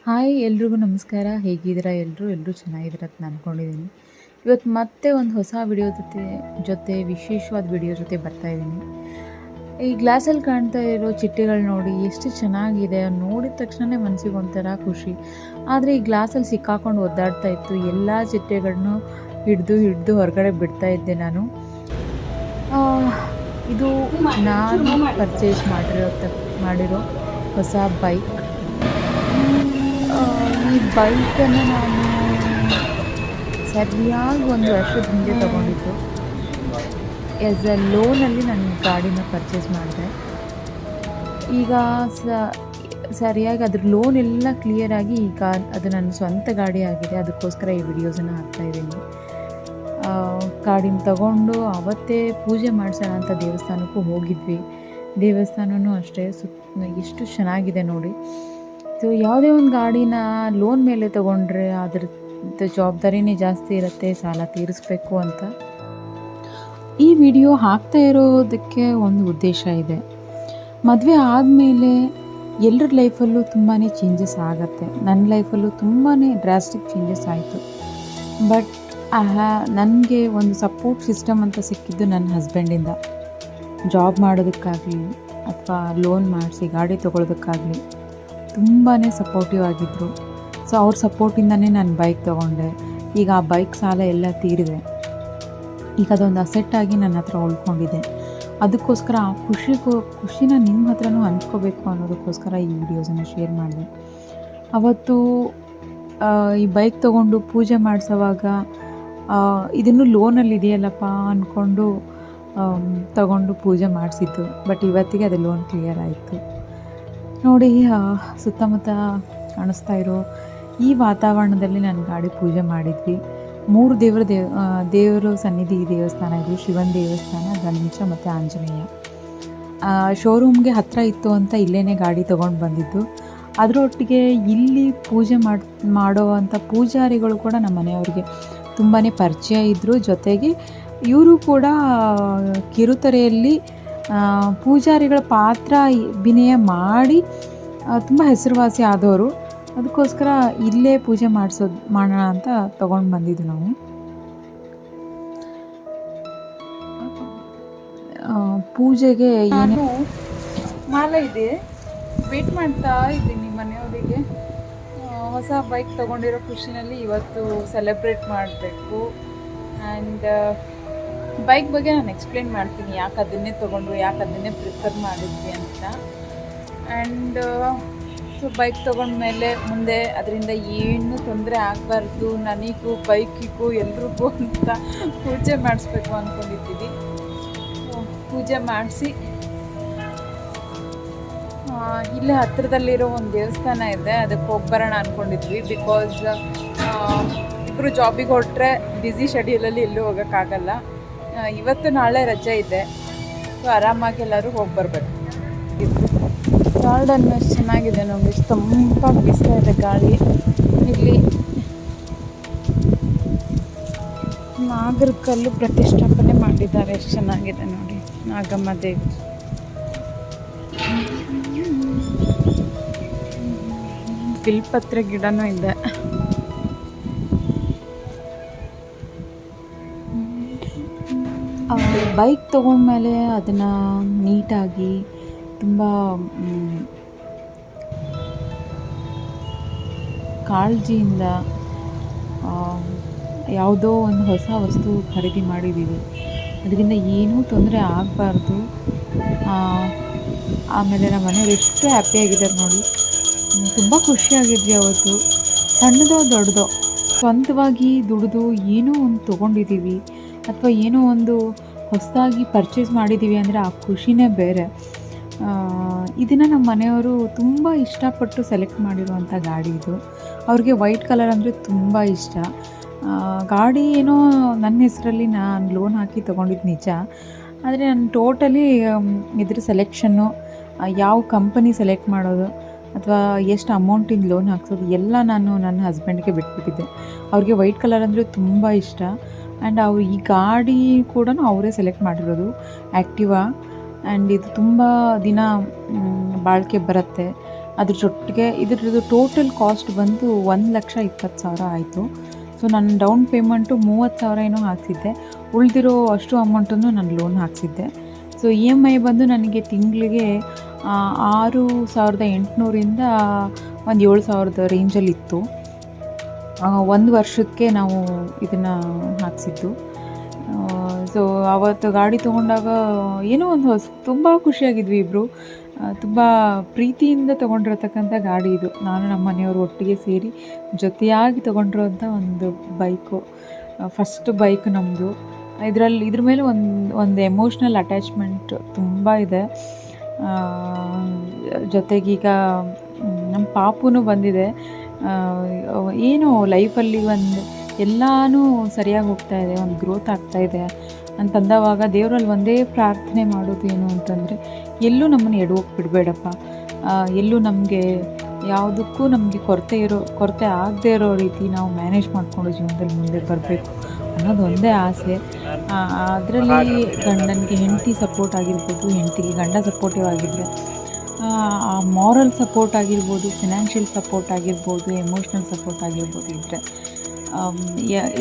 Hi ಎಲ್ರಿಗೂ ನಮಸ್ಕಾರ. ಹೇಗಿದ್ದೀರಾ ಎಲ್ಲರೂ ಚೆನ್ನಾಗಿದ್ದೀರ ಅಂತ ನಾನು ಅಂದ್ಕೊಂಡಿದ್ದೀನಿ. ಇವತ್ತು ಮತ್ತೆ ಒಂದು ಹೊಸ ವಿಡಿಯೋ ಜೊತೆ ವಿಶೇಷವಾದ ವಿಡಿಯೋ ಜೊತೆ ಬರ್ತಾ ಇದ್ದೀನಿ. ಈ ಗ್ಲಾಸಲ್ಲಿ ಕಾಣ್ತಾ ಇರೋ ಚಿಟ್ಟೆಗಳು ನೋಡಿ ಎಷ್ಟು ಚೆನ್ನಾಗಿದೆ. ನೋಡಿದ ತಕ್ಷಣವೇ ಮನಸ್ಸಿಗೆ ಒಂಥರ ಖುಷಿ. ಆದರೆ ಈ ಗ್ಲಾಸಲ್ಲಿ ಸಿಕ್ಕಾಕೊಂಡು ಒದ್ದಾಡ್ತಾ ಇತ್ತು. ಎಲ್ಲ ಚಿಟ್ಟೆಗಳನ್ನೂ ಹಿಡಿದು ಹೊರಗಡೆ ಬಿಡ್ತಾ ಇದ್ದೆ ನಾನು. ಇದು ನಾನು ಪರ್ಚೇಸ್ ಮಾಡಿರೋ ಹೊಸ ಬೈಕ್. ಈ ಬೈಕನ್ನು ನಾನು ಸರಿಯಾಗಿ 1 ವರ್ಷದ ಹಿಂದೆ ತೊಗೊಂಡಿದ್ದು. ಆ್ಯಸ್ ಅ ಲೋನಲ್ಲಿ ನಾನು ಗಾಡಿನ ಪರ್ಚೇಸ್ ಮಾಡಿದೆ. ಈಗ ಸರಿಯಾಗಿ ಅದ್ರ ಲೋನ್ ಎಲ್ಲ ಕ್ಲಿಯರಾಗಿ ಈಗ ಅದು ನನ್ನ ಸ್ವಂತ ಗಾಡಿ ಆಗಿದೆ. ಅದಕ್ಕೋಸ್ಕರ ಈ ವಿಡಿಯೋಸನ್ನು ಹಾಕ್ತಾಯಿದ್ದೀನಿ. ಗಾಡಿನ ತಗೊಂಡು ಅವತ್ತೇ ಪೂಜೆ ಮಾಡಿಸೋಣ ಅಂತ ದೇವಸ್ಥಾನಕ್ಕೂ ಹೋಗಿದ್ವಿ. ದೇವಸ್ಥಾನವೂ ಅಷ್ಟೇ ಎಷ್ಟು ಚೆನ್ನಾಗಿದೆ ನೋಡಿ. ಸೊ ಯಾವುದೇ ಒಂದು ಗಾಡಿನ ಲೋನ್ ಮೇಲೆ ತೊಗೊಂಡ್ರೆ ಅದ್ರದ್ದು ಜವಾಬ್ದಾರಿನೇ ಜಾಸ್ತಿ ಇರುತ್ತೆ, ಸಾಲ ತೀರಿಸ್ಬೇಕು ಅಂತ. ಈ ವಿಡಿಯೋ ಹಾಕ್ತಾ ಇರೋದಕ್ಕೆ ಒಂದು ಉದ್ದೇಶ ಇದೆ. ಮದುವೆ ಆದಮೇಲೆ ಎಲ್ಲರ ಲೈಫಲ್ಲೂ ತುಂಬಾ ಚೇಂಜಸ್ ಆಗುತ್ತೆ. ನನ್ನ ಲೈಫಲ್ಲೂ ತುಂಬಾ ಡ್ರಾಸ್ಟಿಕ್ ಚೇಂಜಸ್ ಆಯಿತು. ಬಟ್ ನನಗೆ ಒಂದು ಸಪೋರ್ಟ್ ಸಿಸ್ಟಮ್ ಅಂತ ಸಿಕ್ಕಿದ್ದು ನನ್ನ ಹಸ್ಬೆಂಡಿಂದ. ಜಾಬ್ ಮಾಡೋದಕ್ಕಾಗಲಿ ಅಥವಾ ಲೋನ್ ಮಾಡಿಸಿ ಗಾಡಿ ತೊಗೊಳೋದಕ್ಕಾಗಲಿ ತುಂಬಾ ಸಪೋರ್ಟಿವ್ ಆಗಿದ್ದರು. ಸೊ ಅವ್ರ ಸಪೋರ್ಟಿಂದನೇ ನಾನು ಬೈಕ್ ತೊಗೊಂಡೆ. ಈಗ ಆ ಬೈಕ್ ಸಾಲ ಎಲ್ಲ ತೀರಿದೆ. ಈಗ ಅದೊಂದು ಅಸೆಟ್ಟಾಗಿ ನನ್ನ ಹತ್ರ ಉಳ್ಕೊಂಡಿದೆ. ಅದಕ್ಕೋಸ್ಕರ ಆ ಖುಷಿನ ನಿಮ್ಮ ಹತ್ರನೂ ಹಂಚ್ಕೋಬೇಕು ಅನ್ನೋದಕ್ಕೋಸ್ಕರ ಈ ವಿಡಿಯೋಸನ್ನು ಶೇರ್ ಮಾಡಿದೆ. ಅವತ್ತು ಈ ಬೈಕ್ ತೊಗೊಂಡು ಪೂಜೆ ಮಾಡಿಸೋವಾಗ ಇದನ್ನು ಲೋನಲ್ಲಿ ಇದೆಯಲ್ಲಪ್ಪ ಅಂದ್ಕೊಂಡು ತಗೊಂಡು ಪೂಜೆ ಮಾಡಿಸಿದ್ದು. ಬಟ್ ಇವತ್ತಿಗೆ ಅದು ಲೋನ್ ಕ್ಲಿಯರ್ ಆಯಿತು. ನೋಡಿ, ಸುತ್ತಮುತ್ತ ಕಾಣಿಸ್ತಾ ಇರೋ ಈ ವಾತಾವರಣದಲ್ಲಿ ನಾನು ಗಾಡಿ ಪೂಜೆ ಮಾಡಿದ್ವಿ. 3 ದೇವರು ಸನ್ನಿಧಿ ದೇವಸ್ಥಾನ ಇದು. ಶಿವನ ದೇವಸ್ಥಾನ, ಗಣೇಶ ಮತ್ತು ಆಂಜನೇಯ. ಶೋರೂಮ್ಗೆ ಹತ್ತಿರ ಇತ್ತು ಅಂತ ಇಲ್ಲೇ ಗಾಡಿ ತೊಗೊಂಡು ಬಂದಿದ್ದು. ಅದರೊಟ್ಟಿಗೆ ಇಲ್ಲಿ ಪೂಜೆ ಮಾಡೋ ಅಂಥ ಪೂಜಾರಿಗಳು ಕೂಡ ನಮ್ಮ ಮನೆಯವ್ರಿಗೆ ತುಂಬಾ ಪರಿಚಯ ಇದ್ದರು. ಜೊತೆಗೆ ಇವರು ಕೂಡ ಕಿರುತೆರೆಯಲ್ಲಿ ಪೂಜಾರಿಗಳ ಪಾತ್ರ ಅಭಿನಯ ಮಾಡಿ ತುಂಬ ಹೆಸರುವಾಸಿ ಆದವರು. ಅದಕ್ಕೋಸ್ಕರ ಇಲ್ಲೇ ಪೂಜೆ ಮಾಡೋಣ ಅಂತ ತೊಗೊಂಡು ಬಂದಿದ್ದು ನಾವು. ಪೂಜೆಗೆ ಏನು ಮಾಲೆ ಇದೆ, ವೇಟ್ ಮಾಡ್ತಾ ಇದ್ದೀನಿ ಮನೆಯವರಿಗೆ. ಹೊಸ ಬೈಕ್ ತೊಗೊಂಡಿರೋ ಖುಷಿನಲ್ಲಿ ಇವತ್ತು ಸೆಲೆಬ್ರೇಟ್ ಮಾಡಬೇಕು. ಆ್ಯಂಡ್ ಬೈಕ್ ಬಗ್ಗೆ ನಾನು ಎಕ್ಸ್ಪ್ಲೇನ್ ಮಾಡ್ತೀನಿ, ಯಾಕೆ ಅದನ್ನೇ ತೊಗೊಂಡ್ರು, ಯಾಕೆ ಅದನ್ನೇ ಪ್ರಿಫರ್ ಮಾಡಿದ್ವಿ ಅಂತ. ಆ್ಯಂಡ್ ಸೊ ಬೈಕ್ ತೊಗೊಂಡ್ಮೇಲೆ ಮುಂದೆ ಅದರಿಂದ ಏನೂ ತೊಂದರೆ ಆಗಬಾರ್ದು ನನಗೂ ಬೈಕಿಗೂ ಎಲ್ರಿಗೂ ಅಂತ ಪೂಜೆ ಮಾಡಿಸ್ಬೇಕು ಅಂದ್ಕೊಂಡಿದ್ದೀವಿ. ಪೂಜೆ ಮಾಡಿಸಿ ಇಲ್ಲೇ ಹತ್ತಿರದಲ್ಲಿರೋ ಒಂದು ದೇವಸ್ಥಾನ ಇದೆ, ಅದಕ್ಕೆ ಹೋಗ್ಬರೋಣ ಅಂದ್ಕೊಂಡಿದ್ವಿ. ಬಿಕಾಸ್ ಇಬ್ಬರು ಜಾಬಿಗೆ ಹೊರಟ್ರೆ ಬ್ಯುಸಿ ಶೆಡ್ಯೂಲಲ್ಲಿ ಎಲ್ಲೂ ಹೋಗೋಕ್ಕಾಗಲ್ಲ. ಇವತ್ತು ನಾಳೆ ರಜೆ ಇದೆ, ಸೊ ಆರಾಮಾಗಿ ಎಲ್ಲರೂ ಹೋಗಿ ಬರಬೇಕು. ಗಾರ್ಡನ್ ಎಷ್ಟು ಚೆನ್ನಾಗಿದೆ ನೋಡಿ, ಎಷ್ಟು ತಂಪಾಗಿ ಬೀಸ್ತಾ ಇದೆ ಗಾಳಿ. ಇಲ್ಲಿ ನಾಗರಕಲ್ಲು ಪ್ರತಿಷ್ಠಾಪನೆ ಮಾಡಿದ್ದಾರೆ, ಎಷ್ಟು ಚೆನ್ನಾಗಿದೆ ನೋಡಿ, ನಾಗಮ್ಮ ದೇವಿ. ಬಿಲ್ಪತ್ರೆ ಗಿಡನೂ ಇದೆ. ಬೈಕ್ ತೊಗೊಂಡ್ಮೇಲೆ ಅದನ್ನು ನೀಟಾಗಿ ತುಂಬ ಕಾಳಜಿಯಿಂದ ಯಾವುದೋ ಒಂದು ಹೊಸ ವಸ್ತು ಖರೀದಿ ಮಾಡಿದ್ದೀವಿ, ಅದರಿಂದ ಏನೂ ತೊಂದರೆ ಆಗಬಾರ್ದು. ಆಮೇಲೆ ನಮ್ಮ ಮನೆಯವ್ರು ಎಷ್ಟು ಹ್ಯಾಪಿಯಾಗಿದ್ದಾರೆ ನೋಡಿ. ತುಂಬ ಖುಷಿಯಾಗಿದ್ವಿ ಅವತ್ತು. ಸಣ್ಣದೋ ದೊಡ್ಡದೋ ಸ್ವಂತವಾಗಿ ದುಡಿದು ಏನೋ ಒಂದು ತೊಗೊಂಡಿದ್ದೀವಿ ಅಥವಾ ಏನೋ ಒಂದು ಹೊಸದಾಗಿ ಪರ್ಚೇಸ್ ಮಾಡಿದ್ದೀವಿ ಅಂದರೆ ಆ ಖುಷಿನೇ ಬೇರೆ. ಇದನ್ನು ನಮ್ಮ ಮನೆಯವರು ತುಂಬ ಇಷ್ಟಪಟ್ಟು ಸೆಲೆಕ್ಟ್ ಮಾಡಿರುವಂಥ ಗಾಡಿ ಇದು. ಅವ್ರಿಗೆ ವೈಟ್ ಕಲರ್ ಅಂದರೆ ತುಂಬ ಇಷ್ಟ. ಗಾಡಿ ಏನೋ ನನ್ನ ಹೆಸರಲ್ಲಿ ನಾನು ಲೋನ್ ಹಾಕಿ ತೊಗೊಂಡಿದ್ದು ನಿಜ. ಆದರೆ ನಾನು ಟೋಟಲಿ ಇದ್ರ ಸೆಲೆಕ್ಷನ್ನು, ಯಾವ ಕಂಪನಿ ಸೆಲೆಕ್ಟ್ ಮಾಡೋದು ಅಥವಾ ಎಷ್ಟು ಅಮೌಂಟಿಂದ ಲೋನ್ ಹಾಕ್ಸೋದು ಎಲ್ಲ ನಾನು ನನ್ನ ಹಸ್ಬೆಂಡ್ಗೆ ಬಿಟ್ಬಿಟ್ಟಿದ್ದೆ. ಅವ್ರಿಗೆ ವೈಟ್ ಕಲರ್ ಅಂದರೆ ತುಂಬ ಇಷ್ಟ. ಆ್ಯಂಡ್ ಅವರು ಈ ಗಾಡಿ ಕೂಡ ಅವರೇ ಸೆಲೆಕ್ಟ್ ಮಾಡಿರೋದು, ಆ್ಯಕ್ಟಿವಾ. ಆ್ಯಂಡ್ ಇದು ತುಂಬ ದಿನ ಬಾಳಿಕೆ ಬರುತ್ತೆ. ಅದ್ರ ಜೊತೆಗೆ ಇದ್ರದ್ದು ಟೋಟಲ್ ಕಾಸ್ಟ್ ಬಂದು 1,20,000 ಆಯಿತು. ಸೊ ನನ್ನ ಡೌನ್ ಪೇಮೆಂಟು 30,000 ಏನೋ ಹಾಕ್ಸಿದ್ದೆ. ಉಳಿದಿರೋ ಅಷ್ಟು ಅಮೌಂಟನ್ನು ನಾನು ಲೋನ್ ಹಾಕ್ಸಿದ್ದೆ. ಸೊ ಇ ಎಮ್ ಐ ಬಂದು ನನಗೆ ತಿಂಗಳಿಗೆ 6,800ಇಂದ ಒಂದು 7,000 ರೇಂಜಲ್ಲಿತ್ತು. 1 ವರ್ಷಕ್ಕೆ ನಾವು ಇದನ್ನು ಹಾಕ್ಸಿದ್ದು. ಸೊ ಆವತ್ತು ಗಾಡಿ ತೊಗೊಂಡಾಗ ಏನೋ ಒಂದು ತುಂಬ ಖುಷಿಯಾಗಿದ್ವಿ ಇಬ್ಬರು. ತುಂಬ ಪ್ರೀತಿಯಿಂದ ತೊಗೊಂಡಿರತಕ್ಕಂಥ ಗಾಡಿ ಇದು. ನಾನು ನಮ್ಮ ಮನೆಯವರು ಒಟ್ಟಿಗೆ ಸೇರಿ ಜೊತೆಯಾಗಿ ತೊಗೊಂಡಿರೋಂಥ ಒಂದು ಬೈಕು. ಫಸ್ಟ್ ಬೈಕ್ ನಮ್ಮದು. ಇದ್ರ ಮೇಲೆ ಒಂದು ಎಮೋಷ್ನಲ್ ಅಟ್ಯಾಚ್ಮೆಂಟ್ ತುಂಬ ಇದೆ. ಜೊತೆಗೀಗ ನಮ್ಮ ಪಾಪುನೂ ಬಂದಿದೆ. ಏನು ಲೈಫಲ್ಲಿ ಎಲ್ಲನೂ ಸರಿಯಾಗಿ ಹೋಗ್ತಾ ಇದೆ, ಒಂದು ಗ್ರೋತ್ ಆಗ್ತಾಯಿದೆ ಅಂತಂದವಾಗ ದೇವರಲ್ಲಿ ಒಂದೇ ಪ್ರಾರ್ಥನೆ ಮಾಡೋದು ಏನು ಅಂತಂದರೆ, ಎಲ್ಲೂ ನಮ್ಮನ್ನು ಎಡವೋಕೆ ಬಿಡಬೇಡಪ್ಪ, ಎಲ್ಲೂ ನಮಗೆ ಯಾವುದಕ್ಕೂ ನಮಗೆ ಕೊರತೆ ಆಗದೇ ಇರೋ ರೀತಿ ನಾವು ಮ್ಯಾನೇಜ್ ಮಾಡಿಕೊಂಡು ಜೀವನದಲ್ಲಿ ಮುಂದೆ ಬರಬೇಕು ಅನ್ನೋದು ಒಂದೇ ಆಸೆ. ಅದರಲ್ಲಿ ಗಂಡನಿಗೆ ಹೆಂಡತಿ ಸಪೋರ್ಟ್ ಆಗಿರ್ಬೋದು, ಹೆಂಡತಿಗೆ ಗಂಡ ಸಪೋರ್ಟಿವ್ ಆಗಿದ್ದರೆ, ಆ ಮಾರಲ್ ಸಪೋರ್ಟ್ ಆಗಿರ್ಬೋದು, ಫಿನಾನ್ಷಿಯಲ್ ಸಪೋರ್ಟ್ ಆಗಿರ್ಬೋದು, ಎಮೋಷ್ನಲ್ ಸಪೋರ್ಟ್ ಆಗಿರ್ಬೋದು ಇದ್ದರೆ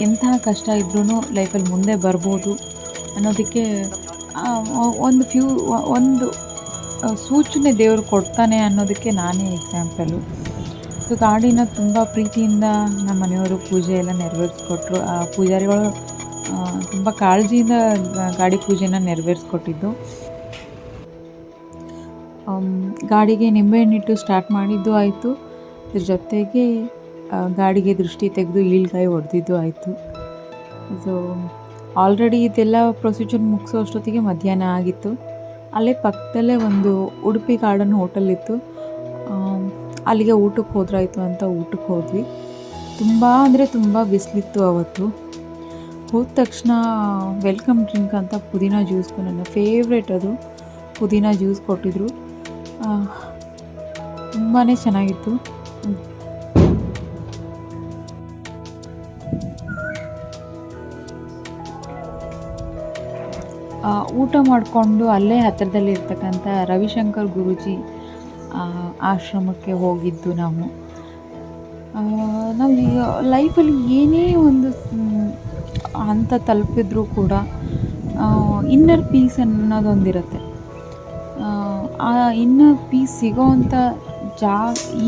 ಎಂತಹ ಕಷ್ಟ ಇದ್ರೂ ಲೈಫಲ್ಲಿ ಮುಂದೆ ಬರ್ಬೋದು ಅನ್ನೋದಕ್ಕೆ ಒಂದು ಸೂಚನೆ ದೇವರು ಕೊಡ್ತಾನೆ ಅನ್ನೋದಕ್ಕೆ ನಾನೇ ಎಕ್ಸಾಂಪಲು. ಸೊ ಗಾಡಿನ ತುಂಬ ಪ್ರೀತಿಯಿಂದ ನಮ್ಮ ಮನೆಯವರು ಪೂಜೆ ಎಲ್ಲ ನೆರವೇರಿಸ್ಕೊಟ್ರು. ಆ ಪೂಜಾರಿಗಳು ತುಂಬ ಕಾಳಜಿಯಿಂದ ಗಾಡಿ ಪೂಜೆನ ನೆರವೇರಿಸ್ಕೊಟ್ಟಿದ್ದು. ಗಾಡಿಗೆ ನಿಂಬೆಹಣ್ಣಿಟ್ಟು ಸ್ಟಾರ್ಟ್ ಮಾಡಿದ್ದು ಆಯಿತು. ಇದ್ರ ಜೊತೆಗೆ ಗಾಡಿಗೆ ದೃಷ್ಟಿ ತೆಗೆದು ಈಳ್ಗಾಯಿ ಹೊಡೆದಿದ್ದು ಆಯಿತು. ಸೊ ಆಲ್ರೆಡಿ ಇದೆಲ್ಲ ಪ್ರೊಸೀಜರ್ ಮುಗಿಸೋ ಅಷ್ಟೊತ್ತಿಗೆ ಮಧ್ಯಾಹ್ನ ಆಗಿತ್ತು. ಅಲ್ಲೇ ಪಕ್ಕದಲ್ಲೇ ಒಂದು ಉಡುಪಿ ಗಾರ್ಡನ್ ಹೋಟೆಲ್ ಇತ್ತು. ಅಲ್ಲಿಗೆ ಊಟಕ್ಕೆ ಹೋದ್ರಾಯ್ತು ಅಂತ ಊಟಕ್ಕೆ ಹೋದ್ವಿ. ತುಂಬ ಅಂದರೆ ತುಂಬ ಬಿಸಿಲಿತ್ತು ಅವತ್ತು. ಹೋದ ತಕ್ಷಣ ವೆಲ್ಕಮ್ ಡ್ರಿಂಕ್ ಅಂತ ಪುದೀನ ಜ್ಯೂಸ್, ನನ್ನ ಫೇವ್ರೇಟ್ ಅದು, ಪುದೀನ ಜ್ಯೂಸ್ ಕೊಟ್ಟಿದ್ರು. ತುಂಬಾ ಚೆನ್ನಾಗಿತ್ತು. ಊಟ ಮಾಡಿಕೊಂಡು ಅಲ್ಲೇ ಹತ್ತಿರದಲ್ಲಿ ಇರ್ತಕ್ಕಂಥ ರವಿಶಂಕರ್ ಗುರೂಜಿ ಆಶ್ರಮಕ್ಕೆ ಹೋಗಿದ್ದು ನಾವು. ಈಗ ಲೈಫಲ್ಲಿ ಏನೇ ಒಂದು ಹಂತ ತಲುಪಿದ್ರೂ ಕೂಡ ಇನ್ನರ್ ಪೀಸ್ ಅನ್ನೋದೊಂದಿರುತ್ತೆ. ಆ ಇನ್ನರ್ ಪೀಸ್ ಸಿಗೋವಂಥ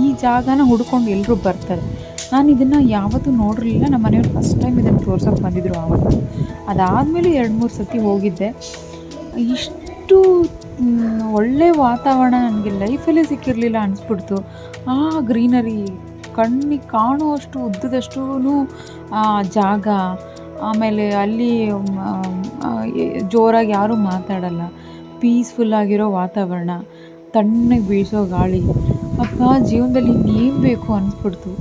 ಈ ಜಾಗನ ಹುಡ್ಕೊಂಡು ಎಲ್ಲರೂ ಬರ್ತಾರೆ. ನಾನು ಇದನ್ನು ಯಾವತ್ತೂ ನೋಡಿರಲಿಲ್ಲ. ನಮ್ಮ ಮನೆಯವ್ರು ಫಸ್ಟ್ ಟೈಮ್ ಇದನ್ನು ತೋರ್ಸೋಕ್ಕೆ ಬಂದಿದ್ದರು ಆವತ್ತು. ಅದಾದಮೇಲೆ 2-3 ಸತಿ ಹೋಗಿದ್ದೆ. ಇಷ್ಟು ಒಳ್ಳೆಯ ವಾತಾವರಣ ನನಗೆ ಲೈಫಲ್ಲೇ ಸಿಕ್ಕಿರಲಿಲ್ಲ ಅನಿಸ್ಬಿಡ್ತು. ಆ ಗ್ರೀನರಿ ಕಣ್ಣಿಗೆ ಕಾಣುವಷ್ಟು ಉದ್ದದಷ್ಟೂ ಜಾಗ, ಆಮೇಲೆ ಅಲ್ಲಿ ಜೋರಾಗಿ ಯಾರೂ ಮಾತಾಡಲ್ಲ, ಪೀಸ್ಫುಲ್ಲಾಗಿರೋ ವಾತಾವರಣ, ತಣ್ಣಗೆ ಬೀಸೋ ಗಾಳಿ. ಅಪ್ಪ ಜೀವನದಲ್ಲಿ ಇನ್ನೇನು ಬೇಕು ಅನಿಸ್ಬಿಡ್ತು.